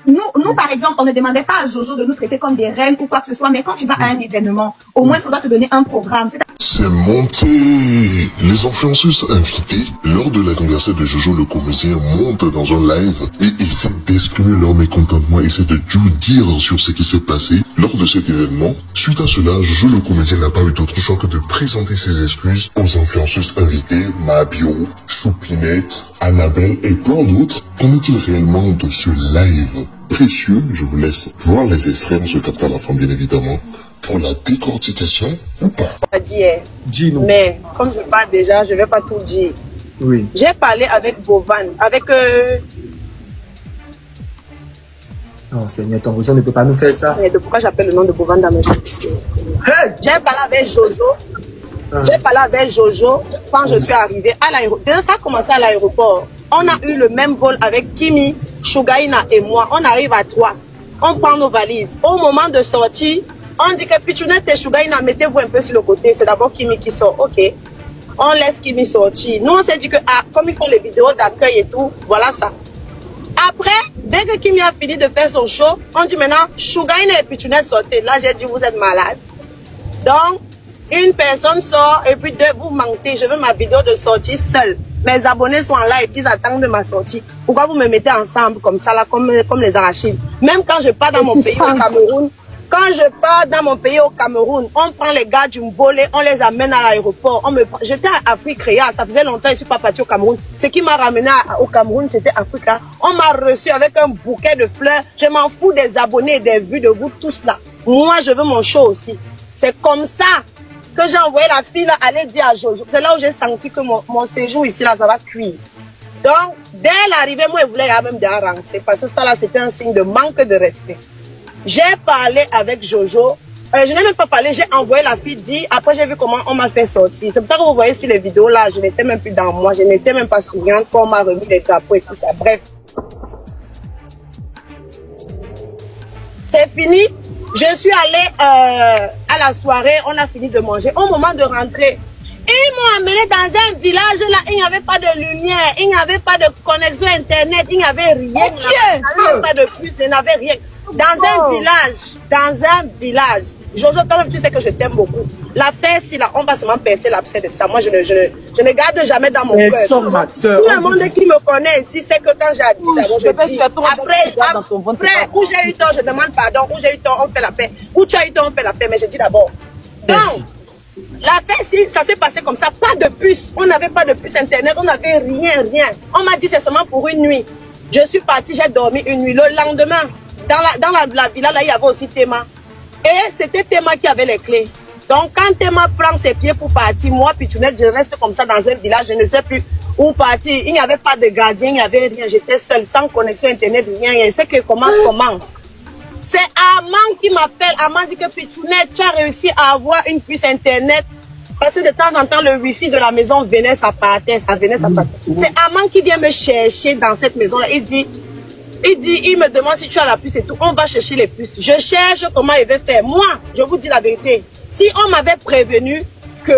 Nous, par exemple, on ne demandait pas à Jojo de nous traiter comme des reines ou quoi que ce soit, mais quand tu vas à un événement, au moins, il faudra te donner un programme. C'est monté. Les influenceuses invitées, lors de l'anniversaire de Jojo le comédien, montent dans un live et essaient d'exprimer leur mécontentement, essaient de tout dire sur ce qui s'est passé lors de cet événement. Suite à cela, Jojo le comédien n'a pas eu d'autre choix que de présenter ses excuses aux influenceuses invitées, Mabio, Choupinette, Annabelle et plein d'autres. Qu'en est-il réellement de ce live précieux? Je vous laisse voir les extraits, on se capte à la fin bien évidemment, pour la décortication ou pas. Dis-nous. Mais comme je parle déjà, je ne vais pas tout dire. Oui. J'ai parlé avec Bovan, avec... Non, Seigneur, ton réseau ne peut pas nous faire ça. Mais de pourquoi j'appelle le nom de Bovan dans mes choses? Hey! J'ai parlé avec Jojo. J'ai parlé avec Jojo quand je suis arrivée à l'aéroport. Déjà, ça a commencé à l'aéroport. On a eu le même vol avec Kimi, Shugaina et moi. On arrive à 3. On prend nos valises. Au moment de sortie, on dit que Pichounette et Shugaina, mettez-vous un peu sur le côté. C'est d'abord Kimi qui sort. Ok. On laisse Kimi sortir. Nous, on s'est dit que, comme ils font les vidéos d'accueil et tout, voilà ça. Après, dès que Kimi a fini de faire son show, on dit maintenant, Shugaina et Pichounette sortez. Là, j'ai dit, vous êtes malade. Donc, une personne sort et puis deux, vous mentez. Je veux ma vidéo de sortie seule. Mes abonnés sont en live, ils attendent de ma sortie. Pourquoi vous me mettez ensemble comme ça, là, comme les arachides? Même quand je pars dans mon pays au Cameroun, on prend les gars du Mbolé, on les amène à l'aéroport. J'étais à Afrique Réa, ça faisait longtemps, je ne suis pas partie au Cameroun. Ce qui m'a ramené au Cameroun, c'était Africa. On m'a reçu avec un bouquet de fleurs. Je m'en fous des abonnés et des vues de vous tous là. Moi, je veux mon show aussi. C'est comme ça que j'ai envoyé la fille là, aller dire à Jojo. C'est là où j'ai senti que mon séjour ici, là, ça va cuire. Donc, dès l'arrivée, moi, je voulais même déjà rentrer. Parce que ça, là, c'était un signe de manque de respect. J'ai parlé avec Jojo. Je n'ai même pas parlé, j'ai envoyé la fille dire. Après, j'ai vu comment on m'a fait sortir. C'est pour ça que vous voyez sur les vidéos, là, je n'étais même plus dans moi. Je n'étais même pas souriante quand on m'a remis des drapeaux et tout ça. Bref. C'est fini. Je suis allée à la soirée, on a fini de manger. Au moment de rentrer, ils m'ont amené dans un village là, il n'y avait pas de lumière, il n'y avait pas de connexion internet, il n'y avait rien. Il n'y avait pas de puce, il n'y avait rien. Dans un village. Jojo, quand même, tu sais que je t'aime beaucoup. La fesse, si là, on va seulement percer l'abcès de ça. Moi, je ne garde jamais dans mon cœur. Tout le monde qui me connaît ici, c'est que quand j'ai dit d'abord, je dis, après, où j'ai eu tort, je demande pardon. Où j'ai eu tort, on fait la paix. Où tu as eu tort, on fait la paix. Mais je dis d'abord. Donc, la fesse, ça s'est passé comme ça. Pas de puce. On n'avait pas de puce internet. On n'avait rien. On m'a dit c'est seulement pour une nuit. Je suis partie, j'ai dormi une nuit. Le lendemain, dans la villa, là, il y avait aussi Théma. Et c'était Théma qui avait les clés. Donc, quand Théma prend ses pieds pour partir, moi, Pichounette, je reste comme ça dans un village, je ne sais plus où partir. Il n'y avait pas de gardien, il n'y avait rien. J'étais seule, sans connexion internet, rien. C'est que comment. C'est Amand qui m'appelle. Amand dit que Pichounette, tu as réussi à avoir une puce internet. Parce que de temps en temps, le wifi de la maison venait, ça partait. C'est Amand qui vient me chercher dans cette maison-là. Il me demande si tu as la puce et tout. On va chercher les puces. Je cherche comment il va faire. Moi, je vous dis la vérité. Si on m'avait prévenu que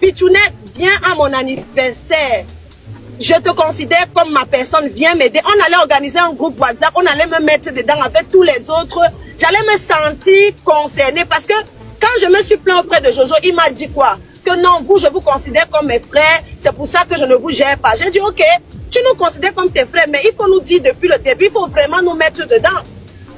Pichounette vient à mon anniversaire, je te considère comme ma personne, viens m'aider. On allait organiser un groupe WhatsApp, on allait me mettre dedans avec tous les autres. J'allais me sentir concernée parce que quand je me suis plaint auprès de Jojo, il m'a dit quoi? Que non, vous, je vous considère comme mes frères. C'est pour ça que je ne vous gère pas. J'ai dit, ok, tu nous considères comme tes frères, mais il faut nous dire depuis le début, il faut vraiment nous mettre dedans.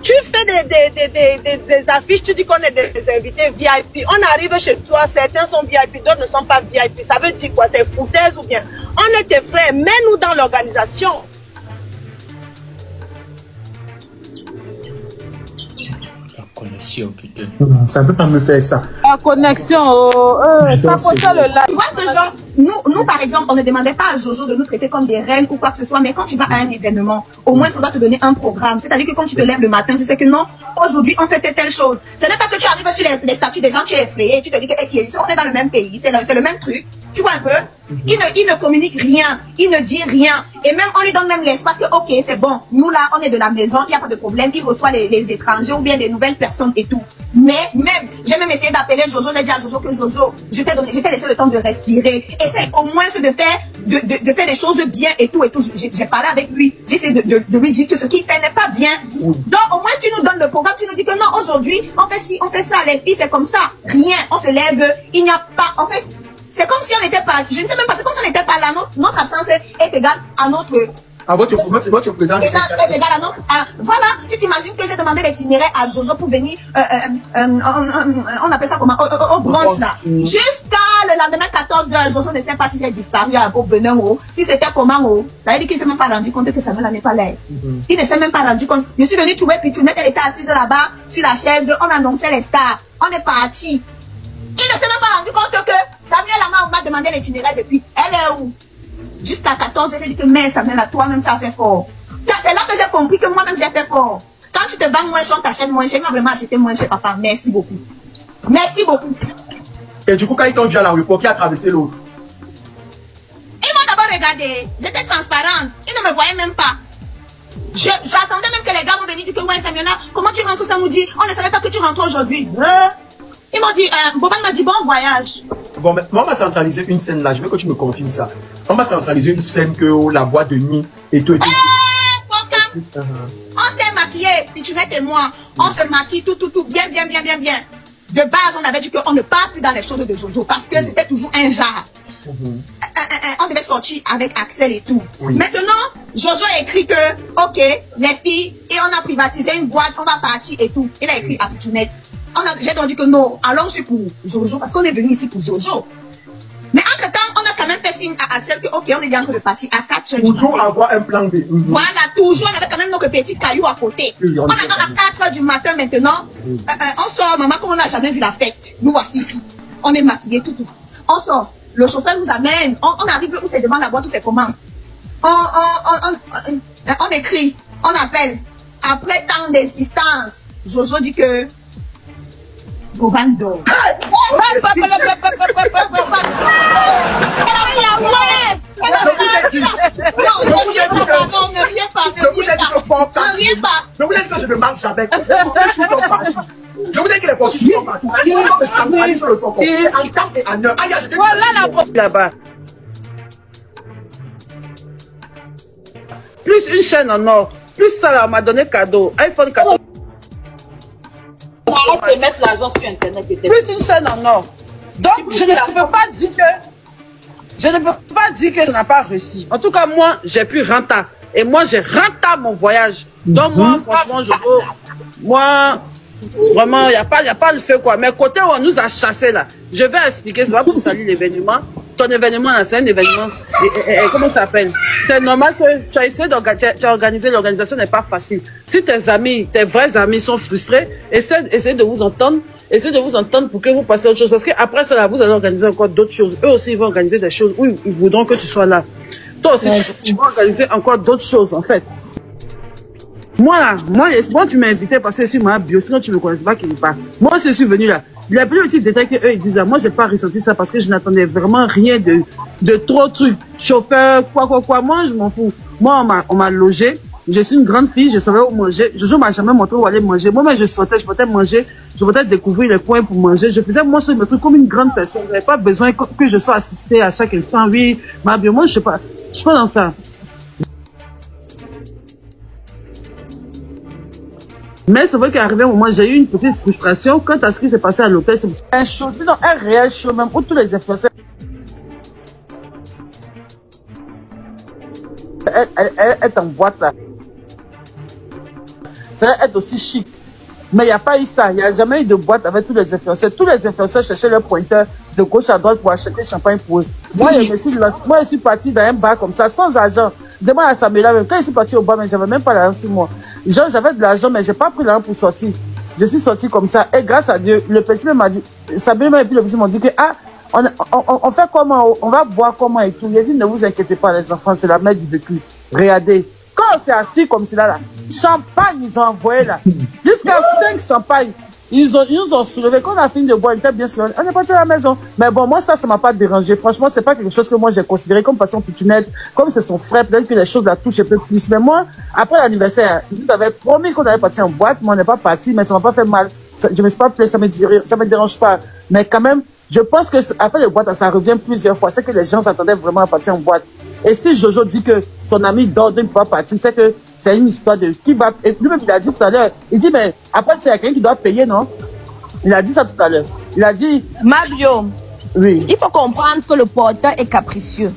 Tu fais des affiches, tu dis qu'on est des invités VIP. On arrive chez toi, certains sont VIP, d'autres ne sont pas VIP. Ça veut dire quoi? C'est foutaise ou bien? On est tes frères, mets-nous dans l'organisation. Connexion, putain. Ça ne peut pas me faire ça. La connexion, le live. Tu vois que genre, nous, par exemple, on ne demandait pas à Jojo de nous traiter comme des reines ou quoi que ce soit, mais quand tu vas à un événement, au moins, il faudra te donner un programme. C'est-à-dire que quand tu te lèves le matin, tu sais que non, aujourd'hui, on fait telle chose. Ce n'est pas que tu arrives sur les statuts des gens, tu es effrayé, tu te dis que on est dans le même pays, c'est le même truc. Tu vois un peu? Il ne communique rien, il ne dit rien. Et même, on lui donne même l'espace que, ok, c'est bon, nous là, on est de la maison, il n'y a pas de problème, il reçoit les étrangers ou bien des nouvelles personnes et tout. Mais même, j'ai même essayé d'appeler Jojo, j'ai dit à Jojo que Jojo, je t'ai laissé le temps de respirer. Essaye au moins de faire de faire des choses bien et tout. J'ai parlé avec lui. J'essaie de lui dire que ce qu'il fait n'est pas bien. Donc, au moins, si tu nous donnes le programme, tu nous dis que non, aujourd'hui, on fait ci, on fait ça, les filles, c'est comme ça. Rien, on se lève, il n'y a pas, en fait, c'est comme si on n'était pas, je ne sais même pas, c'est comme si on n'était pas là. Notre absence est égale à notre... À votre présence. Voilà, tu t'imagines que j'ai demandé l'itinéraire à Jojo pour venir, on appelle ça comment, au brunch là. Jusqu'à le lendemain 14h, Jojo ne sait pas si j'ai disparu au Benin ou si c'était comment ou. Ça veut dire qu'il ne s'est même pas rendu compte que Samuel n'est pas là. Il ne s'est même pas rendu compte. Je suis venue trouver Pitchounette, elle était assise là-bas sur la chaise, on annonçait les stars. On est parti. Il ne s'est même pas rendu compte que Samuel m'a demandé l'itinéraire depuis. Elle est où? Jusqu'à 14, j'ai dit que mais Samuel, toi-même tu as fait fort. C'est là que j'ai compris que moi-même j'ai fait fort. Quand tu te vends moins cher, on t'achète moins cher. Moi vraiment acheté moins cher, papa. Merci beaucoup. Merci beaucoup. Et du coup, quand ils t'ont vu à l'aéroport, qui a traversé l'autre? Ils m'ont d'abord regardé. J'étais transparente. Ils ne me voyaient même pas. J'attendais même que les gars vont venir dire que ouais Samuel, comment tu rentres? Ça nous dit, on ne savait pas que tu rentres aujourd'hui. Ils m'ont dit, Boban m'a dit bon voyage. Bon, mais on va centraliser une scène là. Je veux que tu me confirmes ça. On va centraliser une scène que la boîte de nuit et tout. On s'est maquillé, Pitchounette et moi. On se maquille tout, bien. De base, on avait dit qu'on ne part plus dans les choses de Jojo parce que c'était toujours un genre. On devait sortir avec Axel et tout. Maintenant, Jojo a écrit que, ok, les filles, et on a privatisé une boîte, on va partir et tout. Il a écrit à Pitchounette. J'ai donc dit que non, allons sur pour Jojo, parce qu'on est venu ici pour Jojo. Mais entre-temps, on a quand même fait signe à Axel que, ok, on est bien en train de partir à 4 heures. Toujours avoir un plan B. Voilà, toujours, on avait quand même nos petits cailloux à côté. On attend à 4 heures du matin maintenant. On sort, maman, comme on n'a jamais vu la fête. Nous voici ici. On est maquillés, tout. On sort. Le chauffeur nous amène. On arrive où c'est devant la boîte où c'est comment. On écrit, on appelle. Après tant d'insistance, Jojo dit que Boban dort. Je vous ai dit que je ne marche jamais. Je vous ai dit que les portiques sont partout. En temps et en heure. Voilà la porte là-bas. Plus une chaîne en or. Plus ça là, on m'a donné cadeau. iPhone cadeau. Arrête de mettre l'argent sur Internet. Plus une chaîne en or. Donc, je ne peux pas dire que... Je ne peux pas dire que ça n'a pas réussi. En tout cas, moi, j'ai pu rentrer. Et moi, j'ai rentré mon voyage. Donc, moi, franchement, moi, vraiment, il n'y a pas le fait quoi. Mais côté où on nous a chassés là, je vais expliquer, c'est pas pour saluer l'événement. Ton événement là, c'est un événement. Comment ça s'appelle? C'est normal que tu as essayé d'organiser. L'organisation n'est pas facile. Si tes amis, tes vrais amis sont frustrés, essayez de vous entendre. Essayez de vous entendre pour que vous passiez à autre chose. Parce qu'après ça, là, vous allez organiser encore d'autres choses. Eux aussi, ils vont organiser des choses où ils voudront que tu sois là. Toi aussi, tu vas organiser encore d'autres choses, en fait. Moi, tu m'as invité parce que sur ma bio, sinon tu ne me connais pas qui me parle. Moi, je suis venu là. Les plus petits détails qu'eux, ils disent, moi, j'ai pas ressenti ça parce que je n'attendais vraiment rien de trop trucs. Chauffeur, quoi. Moi, je m'en fous. Moi, on m'a logé. Je suis une grande fille, je savais où manger. Jojo m'a jamais montré où aller manger. Moi-même, je sortais, je portais manger. Je portais découvrir les coins pour manger. Je faisais, moi, mes trucs comme une grande personne. Je n'avais pas besoin que je sois assistée à chaque instant. Oui, ma bio, moi, je sais pas. Je suis pas dans ça. Mais c'est vrai qu'à arrivé un moment, j'ai eu une petite frustration quant à ce qui s'est passé à l'hôtel. C'est un show, sinon un réel show même, où tous les influenceurs est en boîte là. Ça va être aussi chic. Mais il n'y a pas eu ça. Il n'y a jamais eu de boîte avec tous les influenceurs. Tous les influenceurs cherchaient leur pointeur de gauche à droite pour acheter champagne pour eux. Moi, je suis parti dans un bar comme ça, sans argent. Demande à Samuel, même quand je suis parti au bar, mais j'avais même pas l'argent sur moi. Genre, j'avais de l'argent, mais j'ai pas pris l'argent pour sortir. Je suis sorti comme ça. Et grâce à Dieu, le petit m'a dit, Samuel et puis le petit m'ont dit que, on fait comment, on va boire comment et tout. Il a dit, ne vous inquiétez pas, les enfants, c'est la mère du vécu. Regardez. Quand on s'est assis comme cela là, champagne, ils ont envoyé là. Jusqu'à 5 champagnes. Ils nous ont soulevé. Quand on a fini de boire, on était bien soulevé. On est parti à la maison. Mais bon, moi, ça m'a pas dérangé. Franchement, c'est pas quelque chose que moi j'ai considéré comme passion Pitchounette. Comme c'est son frère, peut-être que les choses la touchent un peu plus. Mais moi, après l'anniversaire, il nous avait promis qu'on allait partir en boîte. Moi, on n'est pas parti, mais ça m'a pas fait mal. Je me suis pas plaint, ça me dérange pas. Mais quand même, je pense que après les boîtes, ça revient plusieurs fois. C'est que les gens s'attendaient vraiment à partir en boîte. Et si Jojo dit que son ami dort, ne peut pas partir, c'est que c'est une histoire de qui va. Et lui-même, il a dit tout à l'heure, il dit, mais après, il y a quelqu'un qui doit payer, non? Il a dit ça tout à l'heure. Il a dit. Mario, oui. Il faut comprendre que le porteur est capricieux.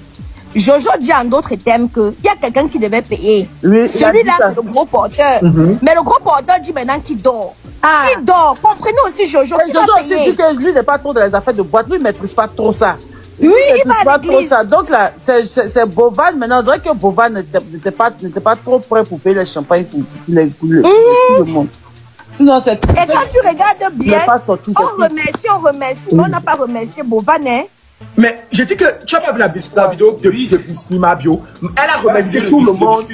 Jojo dit en d'autres termes qu'il y a quelqu'un qui devait payer. Oui, celui-là, c'est le gros porteur. Mais le gros porteur dit maintenant qu'il dort. S'il dort, comprenez aussi Jojo qui Jojo va payer. aussi dit que lui n'est pas trop dans les affaires de boîte. Lui, il ne maîtrise pas trop ça. Oui, il va pas trop ça. Donc là, c'est Bovan. Maintenant, on dirait que Bovan n'était pas trop prêt pour payer le champagne pour tout le monde. Sinon, c'est... Et quand tu regardes bien, on remercie, mais on n'a pas remercié Bovan, hein? Mais j'ai dit que tu n'as pas vu la vidéo de Bisnima Bio. Elle a remercié tout le monde.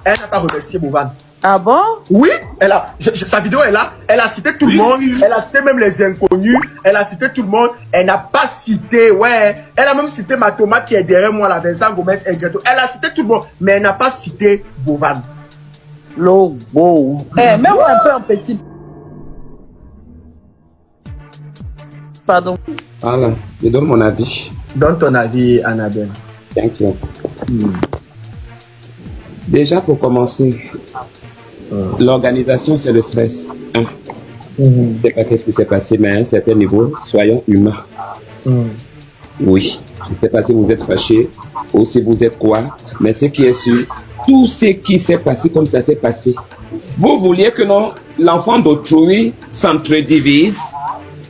Elle n'a pas remercié Bovan. Ah bon? Oui, sa vidéo est là. Elle a cité tout le monde. Elle a cité même les inconnus. Elle a cité tout le monde. Elle n'a pas cité, ouais. Elle a même cité ma tomate qui est derrière moi, la Vincent Gomez et Djeto. Elle a cité tout le monde, mais elle n'a pas cité Bovan. Logo. Même un peu en petit. Pardon. Voilà, je donne mon avis. Donne ton avis, Annabelle. Thank you. Déjà, pour commencer, l'organisation, c'est le stress. Hein? Je ne sais pas qu'est-ce qui s'est passé, mais à un certain niveau, soyons humains. Oui, je ne sais pas si vous êtes fâchés ou si vous êtes quoi, mais ce qui est sûr, tout ce qui s'est passé comme ça s'est passé. Vous vouliez que non, l'enfant d'autrui s'entre-divise?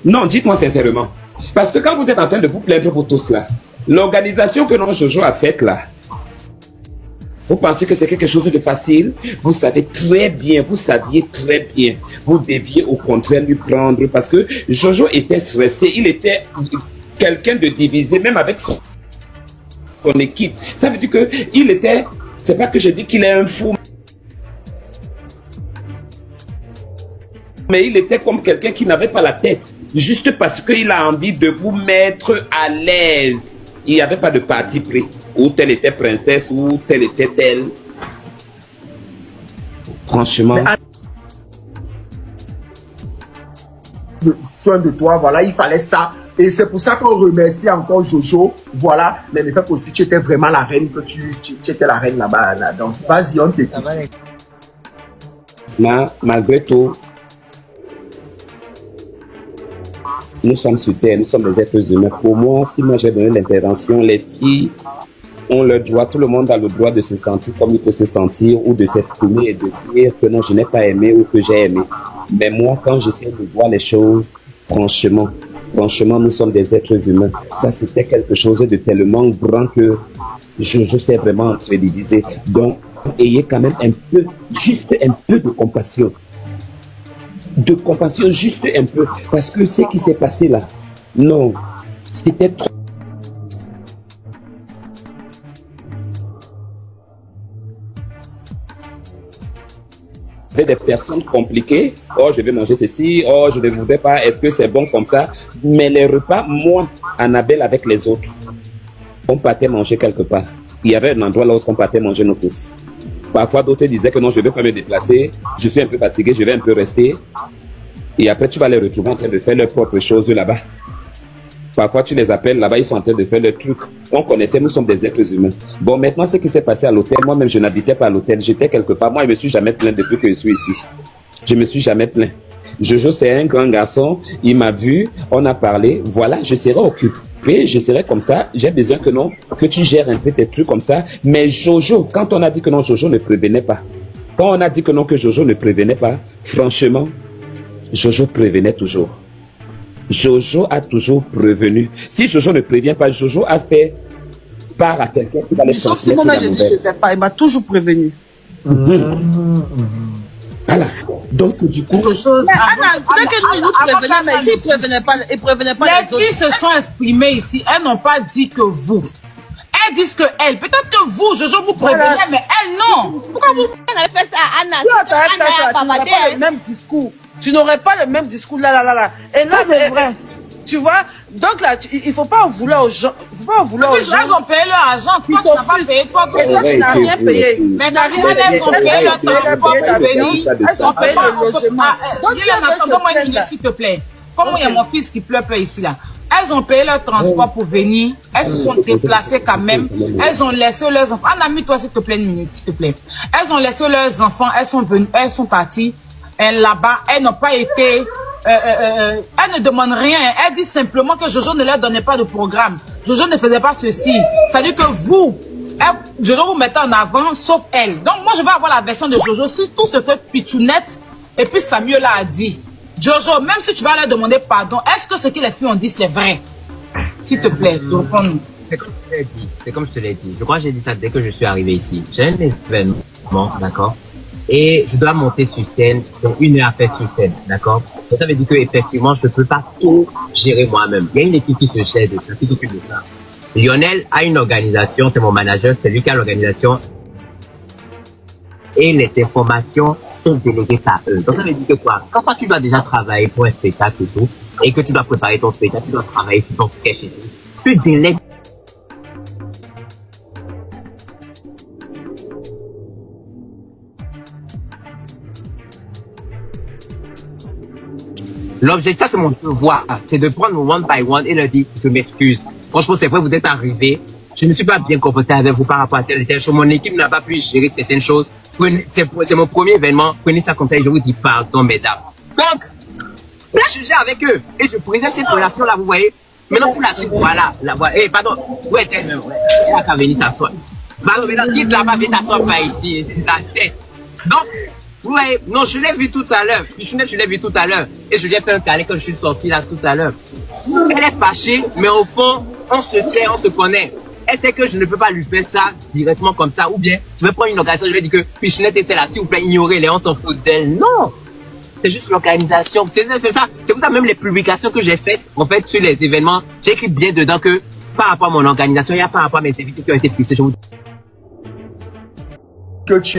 Non, dites-moi sincèrement. Parce que quand vous êtes en train de vous plaindre pour tout cela, l'organisation que non Jojo a faite là, vous pensez que c'est quelque chose de facile? Vous savez très bien, vous saviez très bien. Vous deviez au contraire lui prendre parce que Jojo était stressé, il était quelqu'un de divisé, même avec son équipe. Ça veut dire que il était, c'est pas que je dis qu'il est un fou, mais il était comme quelqu'un qui n'avait pas la tête, juste parce qu'il a envie de vous mettre à l'aise. Il n'y avait pas de parti pris, ou telle était princesse, ou telle était telle. Franchement. Soin de toi, voilà, il fallait ça. Et c'est pour ça qu'on remercie encore Jojo, voilà. Mais le fait aussi, tu étais vraiment la reine, que tu étais la reine là-bas. Là. Donc, vas-y, on t'écoute. Malgré tout, nous sommes sur terre, nous sommes des êtres humains. Pour moi, si moi j'ai donné l'intervention, les filles ont le droit, tout le monde a le droit de se sentir comme il peut se sentir ou de s'exprimer et de dire que non, je n'ai pas aimé ou que j'ai aimé. Mais moi, quand j'essaie de voir les choses, franchement, nous sommes des êtres humains. Ça, c'était quelque chose de tellement grand que je sais vraiment entre diviser. Donc, ayez quand même juste un peu de compassion. De compassion, juste un peu. Parce que ce qui s'est passé là, non, c'était trop. Des personnes compliquées, oh je vais manger ceci, oh je ne voudrais pas, est-ce que c'est bon comme ça? Mais les repas, moi, Annabelle avec les autres, on partait manger quelque part. Il y avait un endroit là où on partait manger nous tous. Parfois d'autres disaient que non, je ne vais pas me déplacer, je suis un peu fatigué, je vais un peu rester. Et après tu vas les retrouver en train de faire leurs propres choses là-bas. Parfois tu les appelles là-bas, ils sont en train de faire leurs trucs. On connaissait, nous sommes des êtres humains. Bon, maintenant ce qui s'est passé à l'hôtel, moi-même je n'habitais pas à l'hôtel, j'étais quelque part. Moi je me suis jamais plaint depuis que je suis ici. Je me suis jamais plaint. Jojo c'est un grand garçon, il m'a vu, on a parlé, voilà, je serai occupé, je serai comme ça, j'ai besoin que non, que tu gères un peu tes trucs comme ça. Mais Jojo, quand on a dit que non, Jojo ne prévenait pas. Quand on a dit que non, que Jojo ne prévenait pas, franchement, Jojo prévenait toujours. Jojo a toujours prévenu. Si Jojo ne prévient pas, Jojo a fait part à quelqu'un qui va les transmettre la nouvelle. Il m'a toujours prévenu. Voilà. Donc, du coup... Anna, peut-être que nous prévenions, mais il ne prévenait pas les filles se sont exprimées ici. Elles n'ont pas dit que vous. Elles disent que elles. Peut-être que vous, Jojo, vous prévenez, mais elles, non. Pourquoi vous avez fait ça à Anna? Tu n'aurais pas le même discours. Tu n'aurais pas le même discours là. Et là, c'est vrai. Tu vois, donc là, il ne faut pas en vouloir aux gens. Il faut pas en vouloir aux gens. Elles ont payé leur argent. Toi, tu n'as pas payé. Toi, tu n'as rien payé. Mais elles ont payé leur transport pour venir. Elles ont payé le logement. Donc, attends-moi une minute, s'il te plaît. Comme il y a mon fils qui pleure ici, là. Elles ont payé leur transport pour venir. Elles se sont déplacées quand même. Elles ont laissé leurs enfants. Anna, toi s'il te plaît, une minute, s'il te plaît. Elles ont laissé leurs enfants. Elles sont venues, elles sont parties là-bas. Elles n'ont pas été... elles ne demandent rien. Elles disent simplement que Jojo ne leur donnait pas de programme. Jojo ne faisait pas ceci. C'est-à-dire que vous, Jojo vous mettez en avant, sauf elle. Donc moi, je vais avoir la version de Jojo sur tout ce que Pichounette et puis Samuel a dit. Jojo, même si tu vas leur demander pardon, est-ce que ce que les filles ont dit, c'est vrai? S'il te plaît, réponds-nous. C'est comme je te l'ai dit. Je crois que j'ai dit ça dès que je suis arrivé ici. J'ai un événement, d'accord? Et je dois monter sur scène, donc 1 heure à faire sur scène, d'accord? Donc ça veut dire que effectivement, je ne peux pas tout gérer moi-même. Il y a une équipe qui se gère de ça, qui s'occupe de ça. Lionel a une organisation, c'est mon manager, c'est lui qui a l'organisation. Et les informations sont déléguées par eux. Donc ça veut dire que quoi? Quand toi tu dois déjà travailler pour un spectacle et tout, et que tu dois préparer ton spectacle, tu dois travailler sur ton sketch et tout, tu délègues. L'objectif, ça c'est mon devoir, c'est de prendre one by one et leur dire, je m'excuse. Franchement, c'est vrai, vous êtes arrivés. Je ne suis pas bien comporté avec vous par rapport à telle et telle chose. Mon équipe n'a pas pu gérer certaines choses. C'est mon premier événement. Prenez ça comme ça et je vous dis pardon, mesdames. Donc, là, je gère avec eux. Et je préserve cette relation-là, vous voyez. Maintenant, pour la suite, voilà. Eh, pardon. Où est-elle même? Elle n'a qu'à venir t'asseoir. Pardon, maintenant, quitte là-bas, viens t'asseoir pas ici. C'est ta tête. Donc, vous voyez, non, je l'ai vu tout à l'heure. Pichounette, je l'ai vu tout à l'heure. Et je lui ai fait un câlin quand je suis sorti là tout à l'heure. Elle est fâchée, mais au fond, on se sait, on se connaît. Elle sait que je ne peux pas lui faire ça directement comme ça. Ou bien, je vais prendre une organisation, je vais dire que Pichounette et celle-là, s'il vous plaît, ignorez-les, on s'en fout d'elle. Non! C'est juste l'organisation. C'est ça. C'est pour ça même les publications que j'ai faites, en fait, sur les événements, j'ai écrit bien dedans que par rapport à mon organisation, il y a par rapport à mes invités qui ont été fixés. Je vous que tu